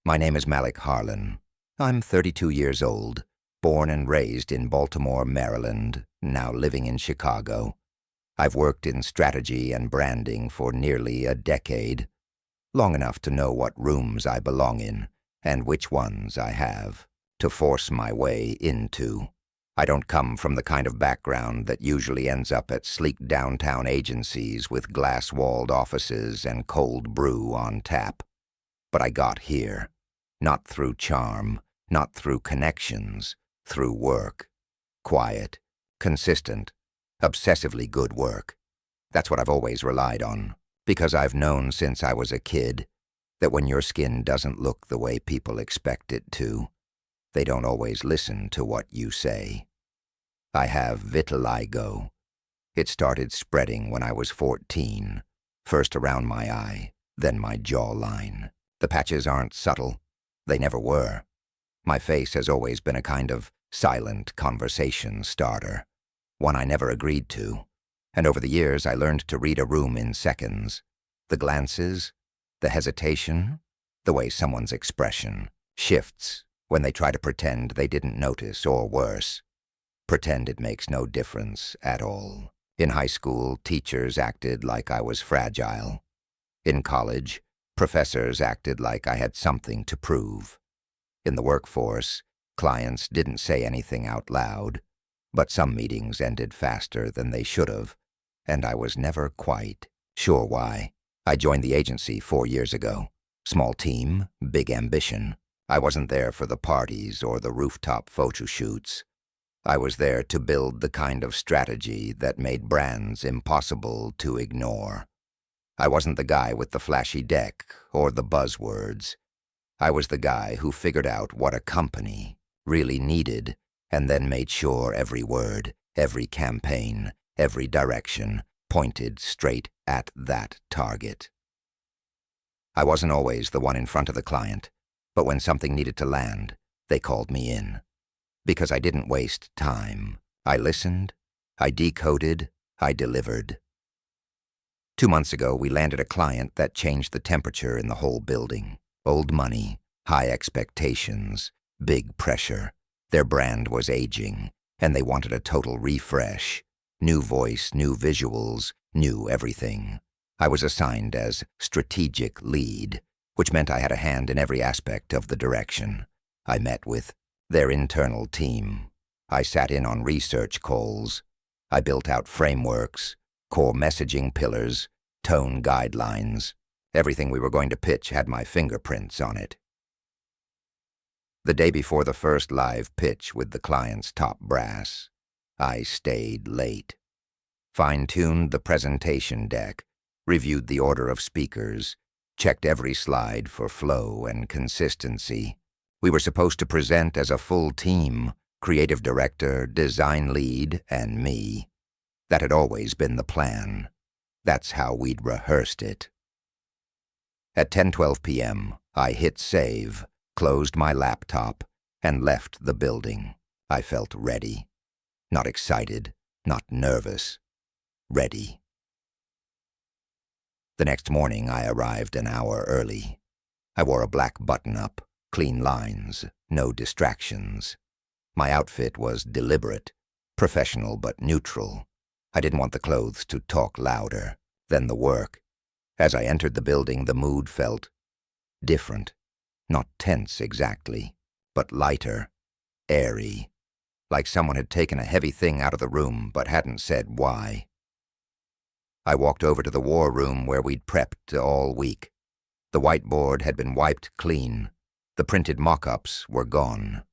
My name is Malik Harlan. I'm 32 years old, born and raised in Baltimore, Maryland, now living in Chicago. I've worked in strategy and branding for nearly a decade, long enough to know what rooms I belong in and which ones I have to force my way into. I don't come from the kind of background that usually ends up at sleek downtown agencies with glass-walled offices and cold brew on tap. But I got here, not through charm, not through connections, through work. Quiet, consistent, obsessively good work. That's what I've always relied on, because I've known since I was a kid that when your skin doesn't look the way people expect it to, they don't always listen to what you say. I have vitiligo. It started spreading when I was 14, first around my eye, then my jawline. The patches aren't subtle. They never were. My face has always been a kind of silent conversation starter, one I never agreed to, and over the years I learned to read a room in seconds. The glances, the hesitation, the way someone's expression shifts when they try to pretend they didn't notice, or worse, pretend it makes no difference at all. In high school, teachers acted like I was fragile. In college, professors acted like I had something to prove. In the workforce, clients didn't say anything out loud, but some meetings ended faster than they should have, and I was never quite sure why. I joined the agency 4 years ago. Small team, big ambition. I wasn't there for the parties or the rooftop photo shoots. I was there to build the kind of strategy that made brands impossible to ignore. I wasn't the guy with the flashy deck or the buzzwords. I was the guy who figured out what a company really needed and then made sure every word, every campaign, every direction pointed straight at that target. I wasn't always the one in front of the client, but when something needed to land, they called me in. Because I didn't waste time. I listened, I decoded, I delivered. 2 months ago, we landed a client that changed the temperature in the whole building. Old money, high expectations, big pressure. Their brand was aging, and they wanted a total refresh. New voice, new visuals, new everything. I was assigned as strategic lead, which meant I had a hand in every aspect of the direction. I met with their internal team. I sat in on research calls. I built out frameworks, core messaging pillars, tone guidelines. Everything we were going to pitch had my fingerprints on it. The day before the first live pitch with the client's top brass, I stayed late. Fine-tuned the presentation deck, reviewed the order of speakers, checked every slide for flow and consistency. We were supposed to present as a full team, creative director, design lead, and me. That had always been the plan. That's how we'd rehearsed it. At 10:12 p.m., I hit save, closed my laptop, and left the building. I felt ready. Not excited, not nervous. Ready. The next morning, I arrived an hour early. I wore a black button-up, clean lines, no distractions. My outfit was deliberate, professional but neutral. I didn't want the clothes to talk louder than the work. As I entered the building, the mood felt different. Not tense exactly, but lighter, airy. Like someone had taken a heavy thing out of the room but hadn't said why. I walked over to the war room where we'd prepped all week. The whiteboard had been wiped clean. The printed mock-ups were gone.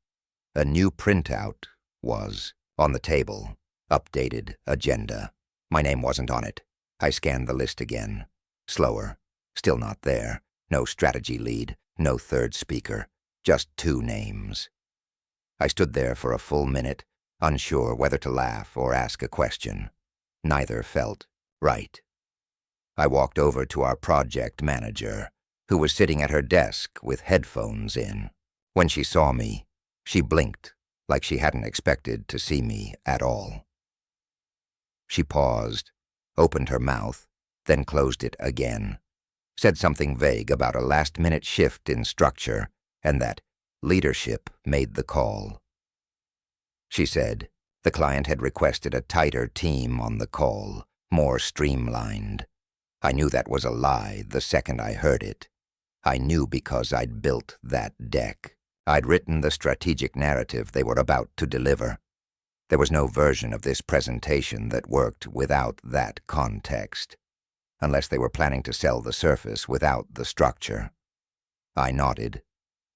A new printout was on the table. Updated agenda. My name wasn't on it. I scanned the list again. Slower. Still not there. No strategy lead. No third speaker. Just 2 names. I stood there for a full minute, unsure whether to laugh or ask a question. Neither felt right. I walked over to our project manager, who was sitting at her desk with headphones in. When she saw me, she blinked like she hadn't expected to see me at all. She paused, opened her mouth, then closed it again, said something vague about a last-minute shift in structure, and that leadership made the call. She said the client had requested a tighter team on the call, more streamlined. I knew that was a lie the second I heard it. I knew because I'd built that deck. I'd written the strategic narrative they were about to deliver. There was no version of this presentation that worked without that context, unless they were planning to sell the surface without the structure. I nodded,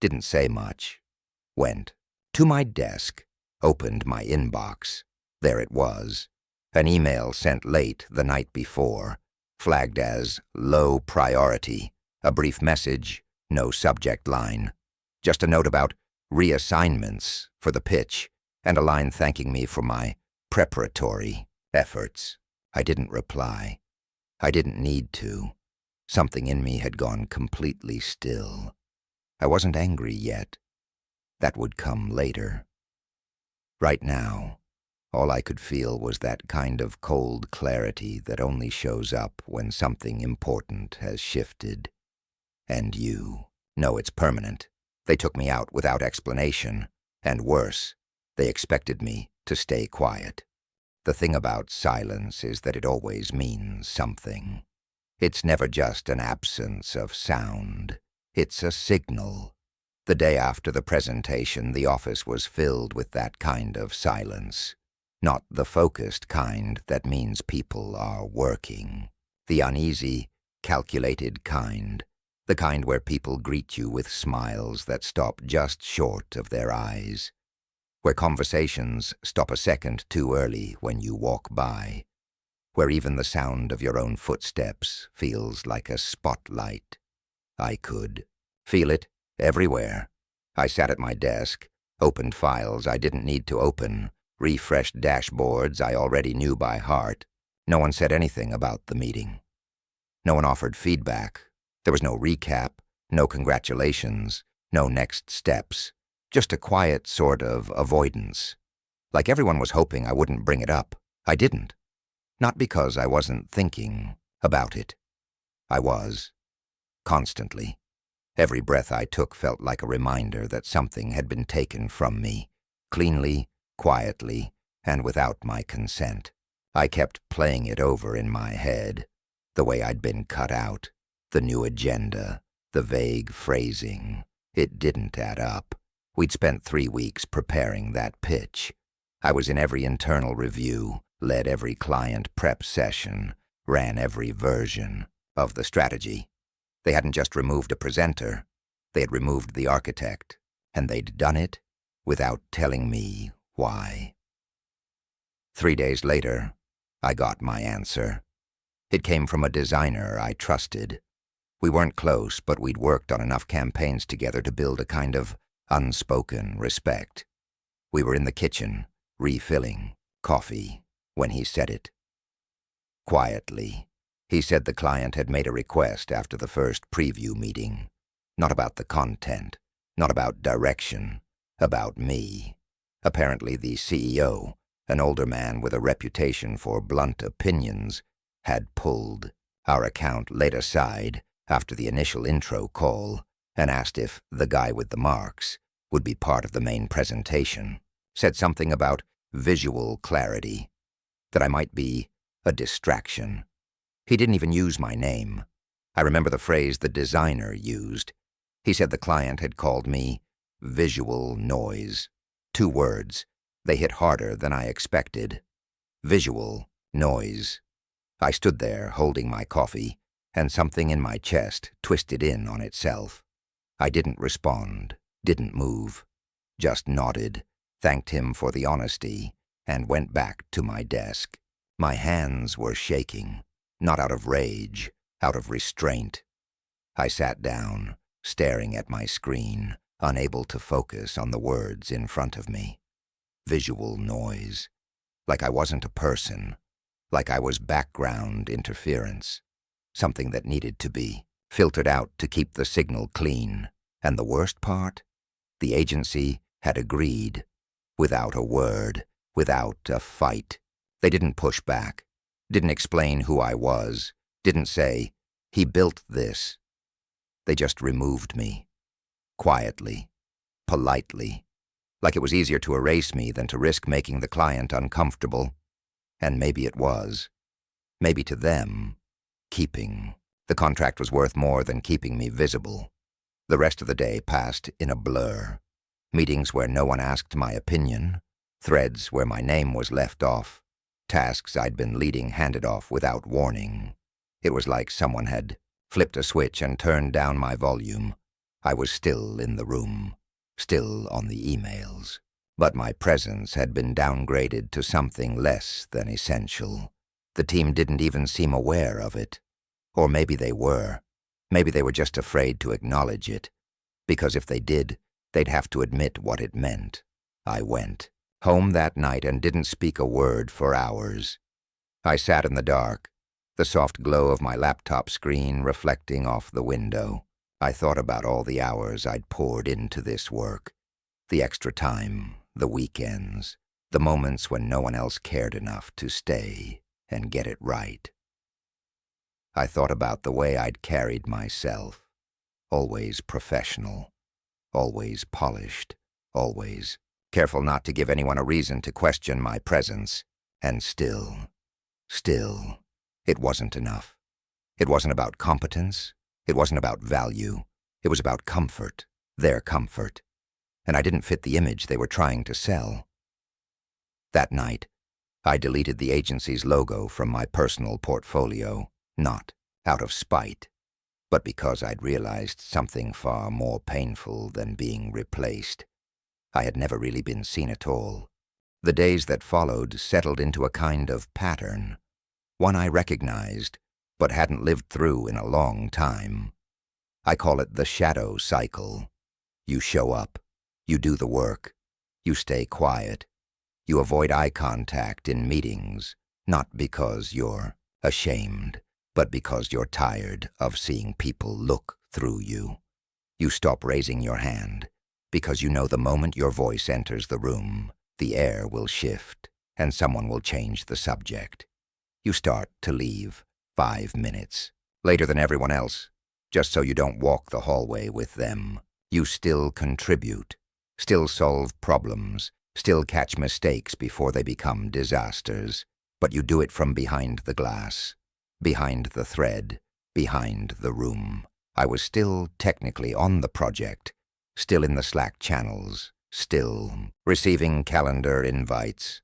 didn't say much, went to my desk, opened my inbox. There it was, an email sent late the night before, flagged as low priority, a brief message, no subject line, just a note about reassignments for the pitch, and a line thanking me for my preparatory efforts. I didn't reply. I didn't need to. Something in me had gone completely still. I wasn't angry yet. That would come later. Right now, all I could feel was that kind of cold clarity that only shows up when something important has shifted. And you know it's permanent. They took me out without explanation, and worse, they expected me to stay quiet. The thing about silence is that it always means something. It's never just an absence of sound. It's a signal. The day after the presentation, the office was filled with that kind of silence. Not the focused kind that means people are working. The uneasy, calculated kind. The kind where people greet you with smiles that stop just short of their eyes. Where conversations stop a second too early when you walk by. Where even the sound of your own footsteps feels like a spotlight. I could feel it everywhere. I sat at my desk, opened files I didn't need to open, refreshed dashboards I already knew by heart. No one said anything about the meeting. No one offered feedback. There was no recap, no congratulations, no next steps. Just a quiet sort of avoidance. Like everyone was hoping I wouldn't bring it up. I didn't. Not because I wasn't thinking about it. I was. Constantly. Every breath I took felt like a reminder that something had been taken from me, cleanly, quietly, and without my consent. I kept playing it over in my head, the way I'd been cut out, the new agenda, the vague phrasing. It didn't add up. We'd spent 3 weeks preparing that pitch. I was in every internal review, led every client prep session, ran every version of the strategy. They hadn't just removed a presenter, they had removed the architect, and they'd done it without telling me why. 3 days later, I got my answer. It came from a designer I trusted. We weren't close, but we'd worked on enough campaigns together to build a kind of unspoken respect. We were in the kitchen, refilling coffee, when he said it. Quietly, he said the client had made a request after the first preview meeting. Not about the content, not about direction, about me. Apparently the CEO, an older man with a reputation for blunt opinions, had pulled our account laid aside after the initial intro call and asked if the guy with the marks would be part of the main presentation. Said something about visual clarity, that I might be a distraction. He didn't even use my name. I remember the phrase the designer used. He said the client had called me visual noise. 2 words. They hit harder than I expected. Visual noise. I stood there holding my coffee, and something in my chest twisted in on itself. I didn't respond, didn't move, just nodded, thanked him for the honesty, and went back to my desk. My hands were shaking, not out of rage, out of restraint. I sat down, staring at my screen, unable to focus on the words in front of me. Visual noise. Like I wasn't a person. Like I was background interference. Something that needed to be filtered out to keep the signal clean. And the worst part? The agency had agreed. Without a word. Without a fight. They didn't push back. Didn't explain who I was. Didn't say, he built this. They just removed me. quietly, politely, like it was easier to erase me than to risk making the client uncomfortable. And maybe it was. Maybe to them, keeping the contract was worth more than keeping me visible. The rest of the day passed in a blur. Meetings where no one asked my opinion, threads where my name was left off, tasks I'd been leading handed off without warning. It was like someone had flipped a switch and turned down my volume. I was still in the room, still on the emails, but my presence had been downgraded to something less than essential. The team didn't even seem aware of it. Or maybe they were. Maybe they were just afraid to acknowledge it, because if they did, they'd have to admit what it meant. I went home that night and didn't speak a word for hours. I sat in the dark, the soft glow of my laptop screen reflecting off the window. I thought about all the hours I'd poured into this work, the extra time, the weekends, the moments when no one else cared enough to stay and get it right. I thought about the way I'd carried myself, always professional, always polished, always careful not to give anyone a reason to question my presence, and still, it wasn't enough. It wasn't about competence, it wasn't about value, it was about comfort, their comfort, and I didn't fit the image they were trying to sell. That night, I deleted the agency's logo from my personal portfolio, not out of spite, but because I'd realized something far more painful than being replaced. I had never really been seen at all. The days that followed settled into a kind of pattern, one I recognized, but hadn't lived through in a long time. I call it the shadow cycle. You show up, you do the work, you stay quiet, you avoid eye contact in meetings, not because you're ashamed, but because you're tired of seeing people look through you. You stop raising your hand, because you know the moment your voice enters the room, the air will shift, and someone will change the subject. You start to leave 5 minutes, later than everyone else, just so you don't walk the hallway with them. You still contribute, still solve problems, still catch mistakes before they become disasters, but you do it from behind the glass, behind the thread, behind the room. I was still technically on the project, still in the Slack channels, still receiving calendar invites.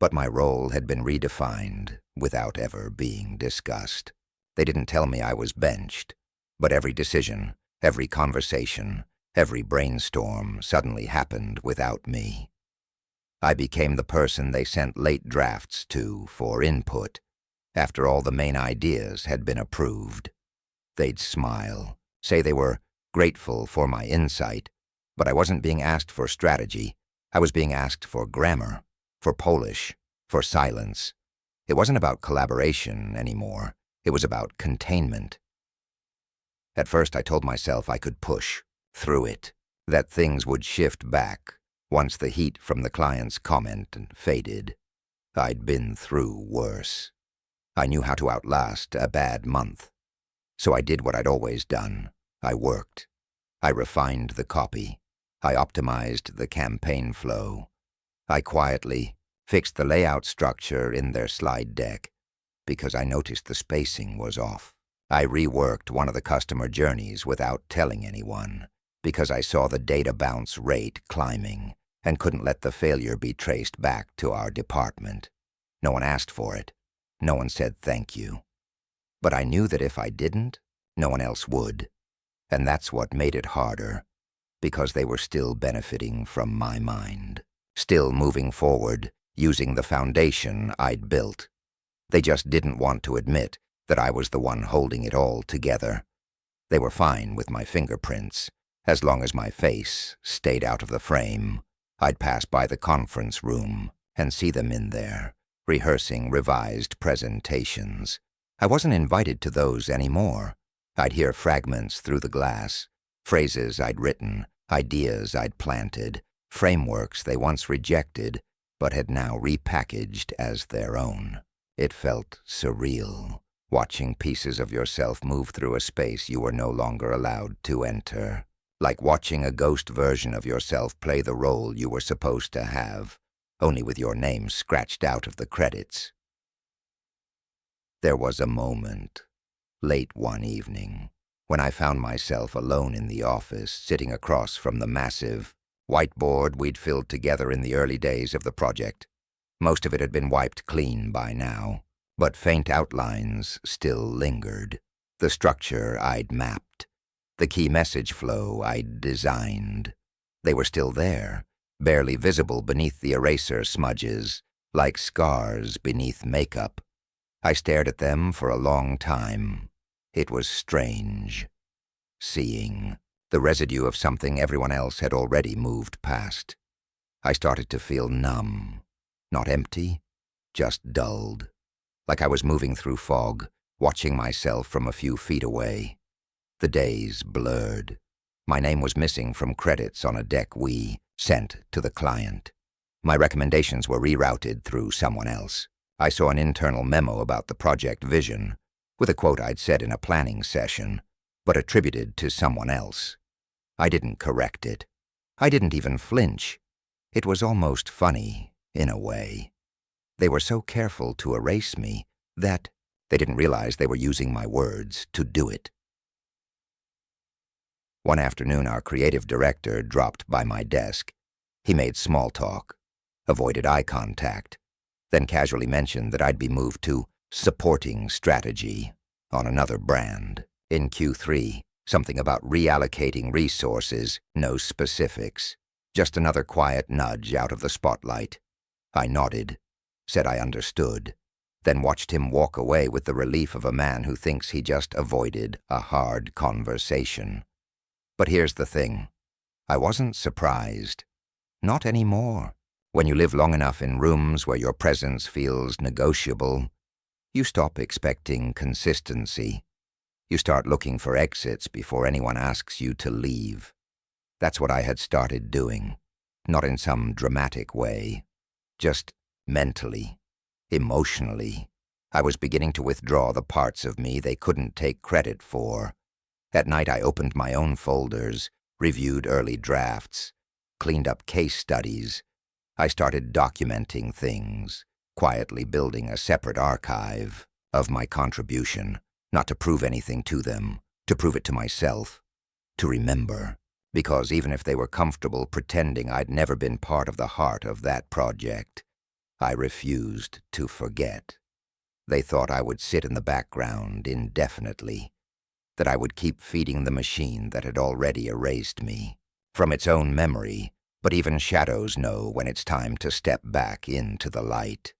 But my role had been redefined without ever being discussed. They didn't tell me I was benched, but every decision, every conversation, every brainstorm suddenly happened without me. I became the person they sent late drafts to for input, after all the main ideas had been approved. They'd smile, say they were grateful for my insight, but I wasn't being asked for strategy. I was being asked for grammar, for Polish, for silence. It wasn't about collaboration anymore. It was about containment. At first I told myself I could push through it, that things would shift back once the heat from the client's comment faded. I'd been through worse. I knew how to outlast a bad month. So I did what I'd always done. I worked. I refined the copy. I optimized the campaign flow. I quietly fixed the layout structure in their slide deck because I noticed the spacing was off. I reworked one of the customer journeys without telling anyone because I saw the data bounce rate climbing and couldn't let the failure be traced back to our department. No one asked for it. No one said thank you. But I knew that if I didn't, no one else would. And that's what made it harder, because they were still benefiting from my mind, still moving forward, using the foundation I'd built. They just didn't want to admit that I was the one holding it all together. They were fine with my fingerprints, as long as my face stayed out of the frame. I'd pass by the conference room and see them in there, rehearsing revised presentations. I wasn't invited to those anymore. I'd hear fragments through the glass, phrases I'd written, ideas I'd planted, frameworks they once rejected, but had now repackaged as their own. It felt surreal, watching pieces of yourself move through a space you were no longer allowed to enter. Like watching a ghost version of yourself play the role you were supposed to have, only with your name scratched out of the credits. There was a moment, late one evening, when I found myself alone in the office, sitting across from the massive whiteboard we'd filled together in the early days of the project. Most of it had been wiped clean by now, but faint outlines still lingered. The structure I'd mapped, the key message flow I'd designed. They were still there, barely visible beneath the eraser smudges, like scars beneath makeup. I stared at them for a long time. It was strange. Seeing the residue of something everyone else had already moved past. I started to feel numb. Not empty, just dulled. Like I was moving through fog, watching myself from a few feet away. The days blurred. My name was missing from credits on a deck we sent to the client. My recommendations were rerouted through someone else. I saw an internal memo about the project vision, with a quote I'd said in a planning session, but attributed to someone else. I didn't correct it. I didn't even flinch. It was almost funny, in a way. They were so careful to erase me that they didn't realize they were using my words to do it. One afternoon, our creative director dropped by my desk. He made small talk, avoided eye contact, then casually mentioned that I'd be moved to supporting strategy on another brand. In Q3, something about reallocating resources, no specifics. Just another quiet nudge out of the spotlight. I nodded, said I understood, then watched him walk away with the relief of a man who thinks he just avoided a hard conversation. But here's the thing. I wasn't surprised. Not anymore. When you live long enough in rooms where your presence feels negotiable, you stop expecting consistency. You start looking for exits before anyone asks you to leave. That's what I had started doing. Not in some dramatic way. Just mentally, emotionally. I was beginning to withdraw the parts of me they couldn't take credit for. At night I opened my own folders, reviewed early drafts, cleaned up case studies. I started documenting things, quietly building a separate archive of my contribution, not to prove anything to them, to prove it to myself, to remember. Because even if they were comfortable pretending I'd never been part of the heart of that project, I refused to forget. They thought I would sit in the background indefinitely, that I would keep feeding the machine that had already erased me from its own memory, but even shadows know when it's time to step back into the light.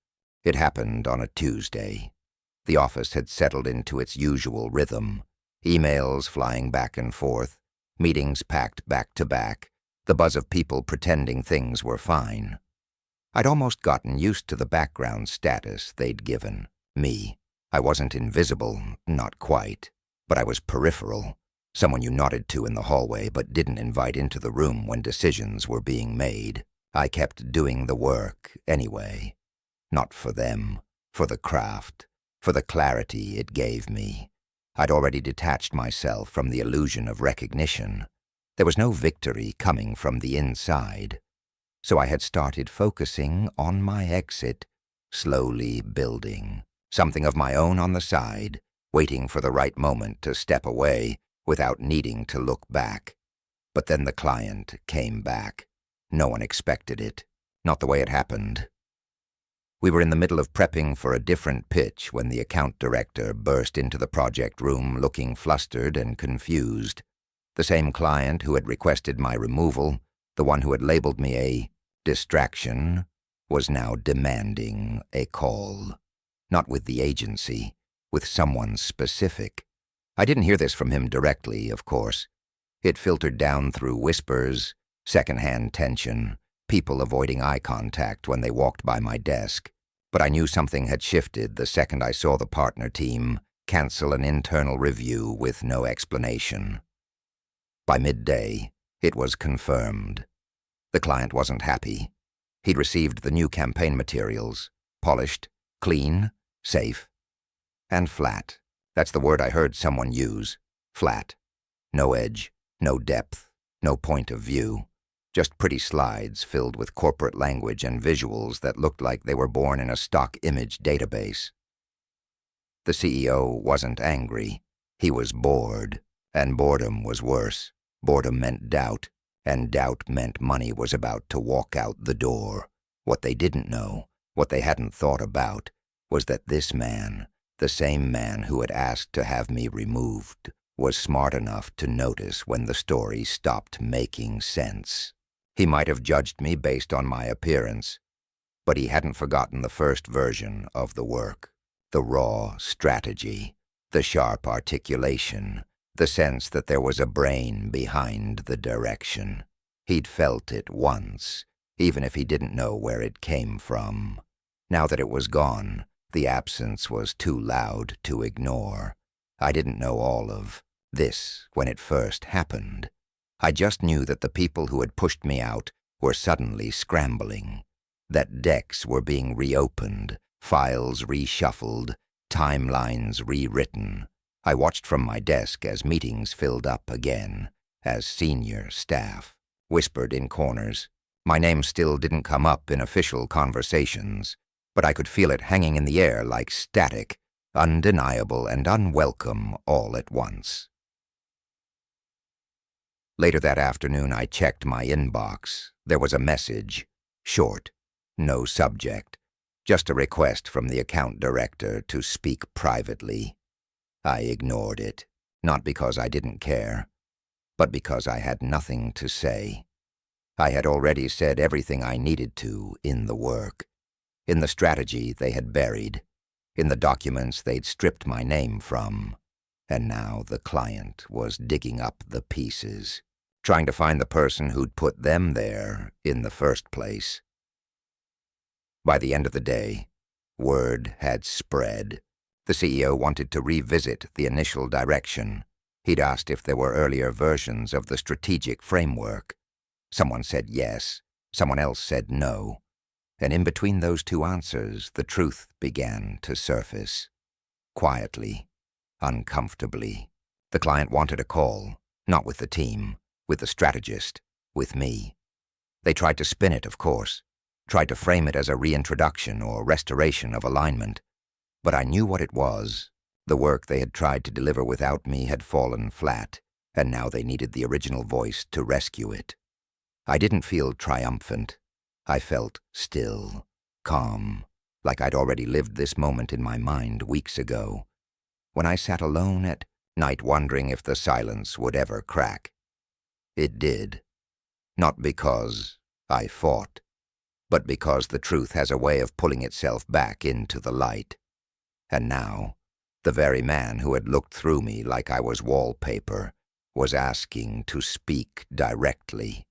It happened on a Tuesday. The office had settled into its usual rhythm, emails flying back and forth, meetings packed back to back, the buzz of people pretending things were fine. I'd almost gotten used to the background status they'd given me. I wasn't invisible, not quite, but I was peripheral, someone you nodded to in the hallway but didn't invite into the room when decisions were being made. I kept doing the work anyway. Not for them, for the craft, for the clarity it gave me. I'd already detached myself from the illusion of recognition. There was no victory coming from the inside. So I had started focusing on my exit, slowly building. Something of my own on the side, waiting for the right moment to step away without needing to look back. But then the client came back. No one expected it. Not the way it happened. We were in the middle of prepping for a different pitch when the account director burst into the project room looking flustered and confused. The same client who had requested my removal, the one who had labeled me a distraction, was now demanding a call. Not with the agency, with someone specific. I didn't hear this from him directly, of course. It filtered down through whispers, secondhand tension, people avoiding eye contact when they walked by my desk. But I knew something had shifted the second I saw the partner team cancel an internal review with no explanation. By midday, it was confirmed. The client wasn't happy. He'd received the new campaign materials, polished, clean, safe, and flat. That's the word I heard someone use. Flat. No edge, no depth, No point of view. Just pretty slides filled with corporate language and visuals that looked like they were born in a stock image database. The CEO wasn't angry. He was bored, and boredom was worse. Boredom meant doubt, and doubt meant money was about to walk out the door. What they didn't know, what they hadn't thought about, was that this man, the same man who had asked to have me removed, was smart enough to notice when the story stopped making sense. He might have judged me based on my appearance, but he hadn't forgotten the first version of the work. The raw strategy, the sharp articulation, the sense that there was a brain behind the direction. He'd felt it once, even if he didn't know where it came from. Now that it was gone, the absence was too loud to ignore. I didn't know all of this when it first happened. I just knew that the people who had pushed me out were suddenly scrambling, that decks were being reopened, files reshuffled, timelines rewritten. I watched from my desk as meetings filled up again, as senior staff whispered in corners. My name still didn't come up in official conversations, but I could feel it hanging in the air like static, undeniable and unwelcome all at once. Later that afternoon, I checked my inbox. There was a message, short, no subject, just a request from the account director to speak privately. I ignored it, not because I didn't care, but because I had nothing to say. I had already said everything I needed to in the work, in the strategy they had buried, in the documents they'd stripped my name from, and now the client was digging up the pieces, trying to find the person who'd put them there in the first place. By the end of the day, word had spread. The CEO wanted to revisit the initial direction. He'd asked if there were earlier versions of the strategic framework. Someone said yes, someone else said no. And in between those two answers, the truth began to surface. Quietly, uncomfortably. The client wanted a call, not with the team, with the strategist, with me. They tried to spin it, of course, tried to frame it as a reintroduction or restoration of alignment. But I knew what it was. The work they had tried to deliver without me had fallen flat, and now they needed the original voice to rescue it. I didn't feel triumphant. I felt still, calm, like I'd already lived this moment in my mind weeks ago, when I sat alone at night wondering if the silence would ever crack. It did, not because I fought, but because the truth has a way of pulling itself back into the light. And now, the very man who had looked through me like I was wallpaper was asking to speak directly.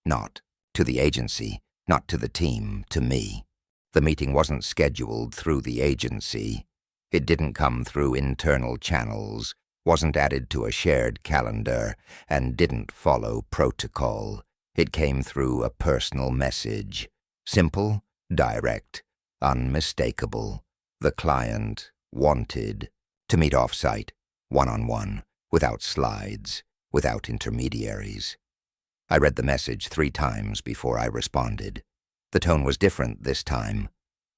Not to the agency, not to the team, to me. The meeting wasn't scheduled through the agency. It didn't come through internal channels, wasn't added to a shared calendar, and didn't follow protocol. It came through a personal message. Simple, direct, unmistakable. The client wanted to meet off-site, one-on-one, without slides, without intermediaries. I read the message 3 times before I responded. The tone was different this time.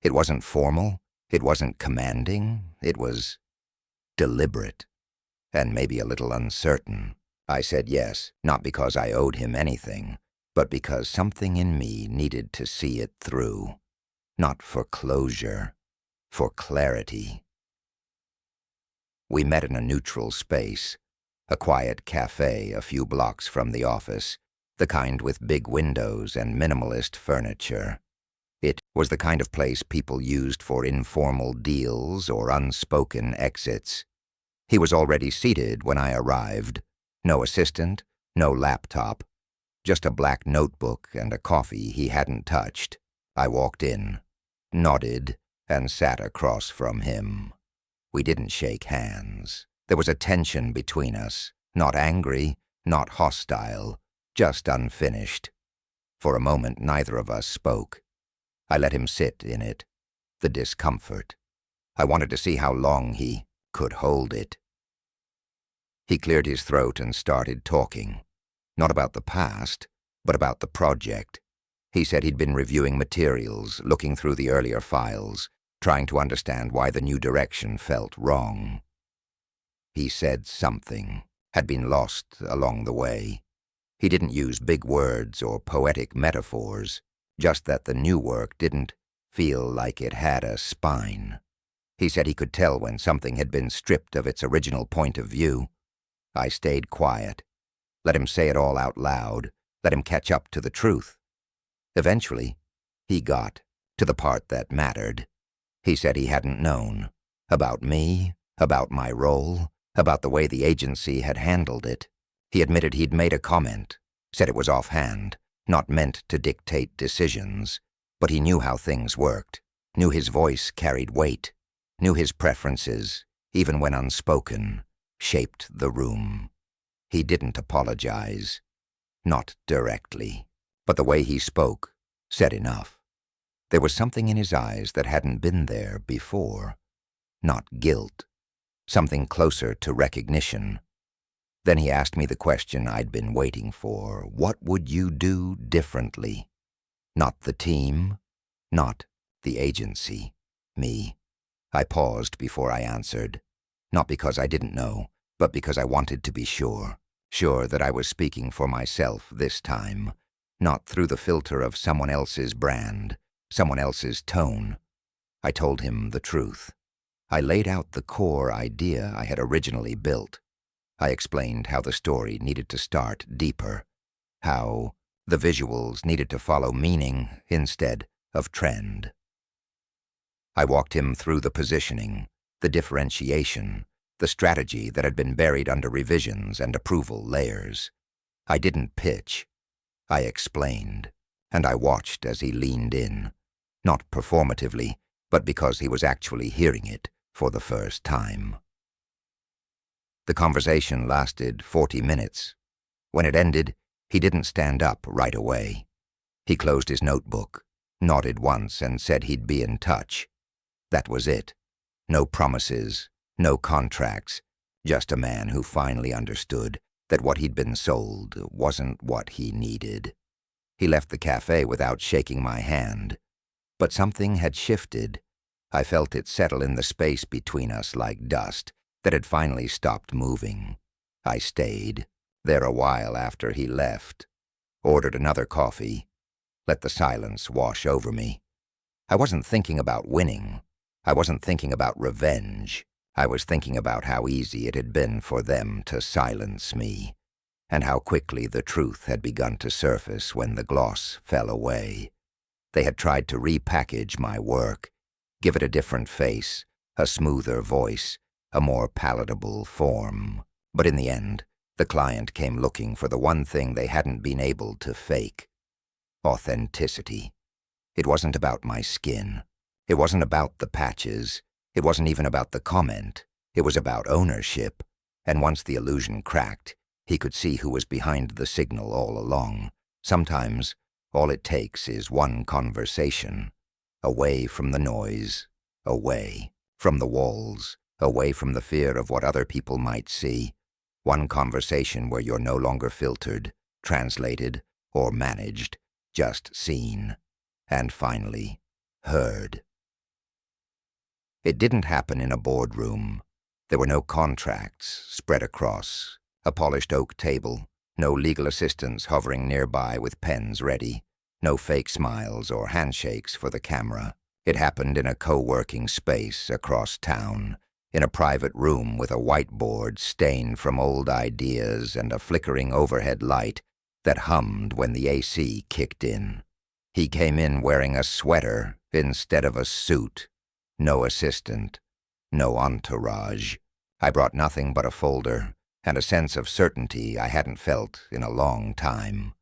It wasn't formal, it wasn't commanding, it was deliberate, and maybe a little uncertain. I said yes, not because I owed him anything, but because something in me needed to see it through. Not for closure, for clarity. We met in a neutral space, a quiet cafe a few blocks from the office, the kind with big windows and minimalist furniture. It was the kind of place people used for informal deals or unspoken exits. He was already seated when I arrived. No assistant, no laptop, just a black notebook and a coffee he hadn't touched. I walked in, nodded, and sat across from him. We didn't shake hands. There was a tension between us, not angry, not hostile, just unfinished. For a moment, neither of us spoke. I let him sit in it, the discomfort. I wanted to see how long he could hold it. He cleared his throat and started talking. Not about the past, but about the project. He said he'd been reviewing materials, looking through the earlier files, trying to understand why the new direction felt wrong. He said something had been lost along the way. He didn't use big words or poetic metaphors, just that the new work didn't feel like it had a spine. He said he could tell when something had been stripped of its original point of view. I stayed quiet. Let him say it all out loud. Let him catch up to the truth. Eventually, he got to the part that mattered. He said he hadn't known. About me, about my role, about the way the agency had handled it. He admitted he'd made a comment, said it was offhand, not meant to dictate decisions, but he knew how things worked, knew his voice carried weight, knew his preferences, even when unspoken, shaped the room. He didn't apologize. Not directly, but the way he spoke said enough. There was something in his eyes that hadn't been there before. Not guilt. Something closer to recognition. Then he asked me the question I'd been waiting for. What would you do differently? Not the team, not the agency, me. I paused before I answered, not because I didn't know, but because I wanted to be sure that I was speaking for myself this time, not through the filter of someone else's brand, someone else's tone. I told him the truth. I laid out the core idea I had originally built. I explained how the story needed to start deeper, how the visuals needed to follow meaning instead of trend. I walked him through the positioning, the differentiation, the strategy that had been buried under revisions and approval layers. I didn't pitch. I explained, and I watched as he leaned in, not performatively, but because he was actually hearing it for the first time. The conversation lasted 40 minutes. When it ended, he didn't stand up right away. He closed his notebook, nodded once, and said he'd be in touch. That was it. No promises, no contracts, just a man who finally understood that what he'd been sold wasn't what he needed. He left the cafe without shaking my hand, but something had shifted. I felt it settle in the space between us like dust that had finally stopped moving. I stayed there a while after he left, ordered another coffee, let the silence wash over me. I wasn't thinking about winning. I wasn't thinking about revenge. I was thinking about how easy it had been for them to silence me, and how quickly the truth had begun to surface when the gloss fell away. They had tried to repackage my work, give it a different face, a smoother voice, a more palatable form. But in the end, the client came looking for the one thing they hadn't been able to fake: authenticity. It wasn't about my skin. It wasn't about the patches. It wasn't even about the comment. It was about ownership. And once the illusion cracked, he could see who was behind the signal all along. Sometimes, all it takes is one conversation. Away from the noise. Away from the walls. Away from the fear of what other people might see. One conversation where you're no longer filtered, translated, or managed, just seen. And finally, heard. It didn't happen in a boardroom. There were no contracts spread across a polished oak table, no legal assistants hovering nearby with pens ready, no fake smiles or handshakes for the camera. It happened in a co-working space across town, in a private room with a whiteboard stained from old ideas and a flickering overhead light that hummed when the AC kicked in. He came in wearing a sweater instead of a suit. No assistant, no entourage. I brought nothing but a folder and a sense of certainty I hadn't felt in a long time.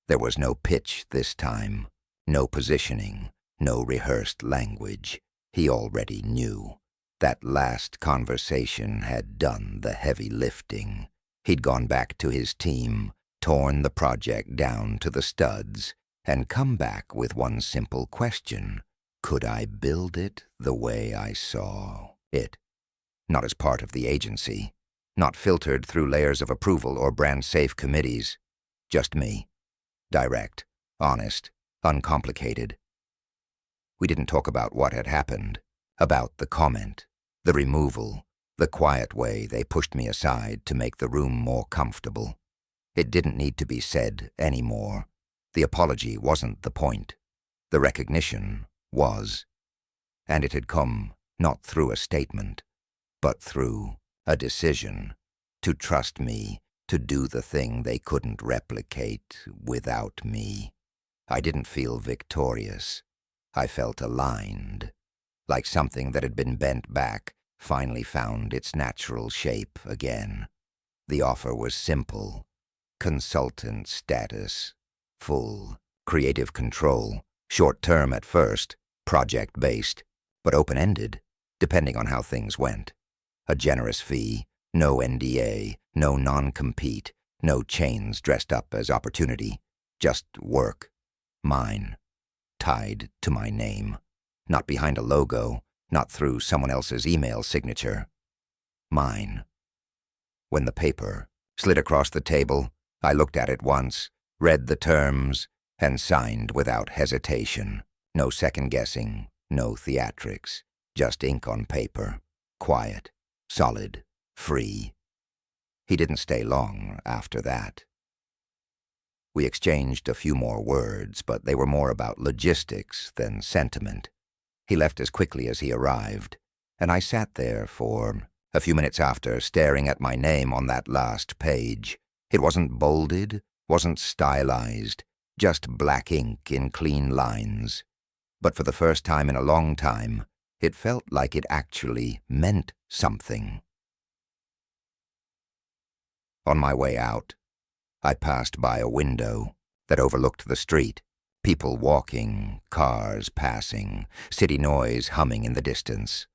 There was no pitch this time, no positioning, no rehearsed language. He already knew. That last conversation had done the heavy lifting. He'd gone back to his team, torn the project down to the studs, and come back with one simple question. Could I build it the way I saw it? Not as part of the agency, not filtered through layers of approval or brand-safe committees, Just me. Direct, honest, uncomplicated. We didn't talk about what had happened, about the comment, the removal, the quiet way they pushed me aside to make the room more comfortable. It didn't need to be said anymore. The apology wasn't the point. The recognition was. And it had come not through a statement, but through a decision to trust me to do the thing they couldn't replicate without me. I didn't feel victorious. I felt aligned, like something that had been bent back finally found its natural shape again. The offer was simple. Consultant status, full, creative control, short-term at first, project-based, but open-ended, depending on how things went. A generous fee, no NDA, no non-compete, no chains dressed up as opportunity, just work, mine, tied to my name, not behind a logo, not through someone else's email signature. Mine. When the paper slid across the table, I looked at it once, read the terms, and signed without hesitation. No second-guessing, no theatrics, just ink on paper, quiet, solid, free. He didn't stay long after that. We exchanged a few more words, but they were more about logistics than sentiment. He left as quickly as he arrived, and I sat there for a few minutes after, staring at my name on that last page. It wasn't bolded, wasn't stylized, just black ink in clean lines. But for the first time in a long time, it felt like it actually meant something. On my way out, I passed by a window that overlooked the street. People walking, cars passing, city noise humming in the distance.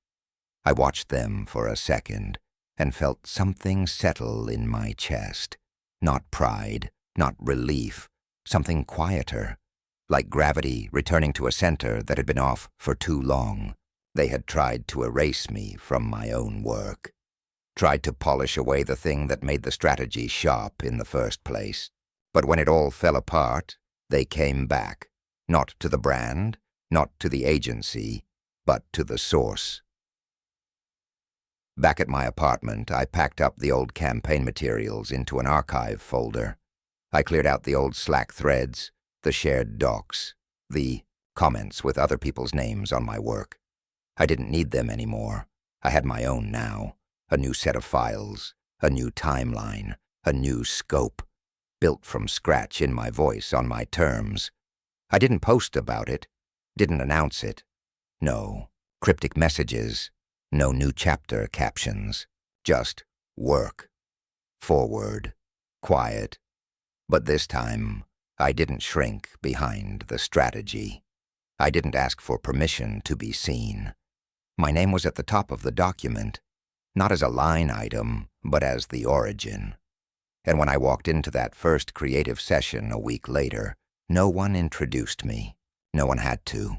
I watched them for a second and felt something settle in my chest. Not pride, not relief, something quieter, like gravity returning to a center that had been off for too long. They had tried to erase me from my own work, tried to polish away the thing that made the strategy sharp in the first place. But when it all fell apart, they came back, not to the brand, not to the agency, but to the source. Back at my apartment, I packed up the old campaign materials into an archive folder. I cleared out the old Slack threads, the shared docs, the comments with other people's names on my work. I didn't need them anymore. I had my own now, a new set of files, a new timeline, a new scope, built from scratch in my voice on my terms. I didn't post about it, didn't announce it. No cryptic messages. No new chapter captions, just work. Forward, quiet. But this time, I didn't shrink behind the strategy. I didn't ask for permission to be seen. My name was at the top of the document, not as a line item, but as the origin. And when I walked into that first creative session a week later, no one introduced me. No one had to.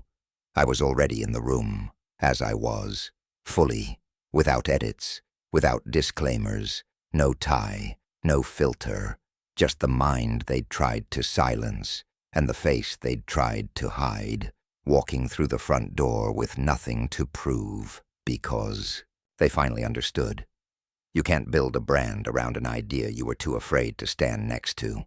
I was already in the room, as I was. Fully, without edits, without disclaimers, no tie, no filter, just the mind they'd tried to silence and the face they'd tried to hide, walking through the front door with nothing to prove, because they finally understood. You can't build a brand around an idea you were too afraid to stand next to.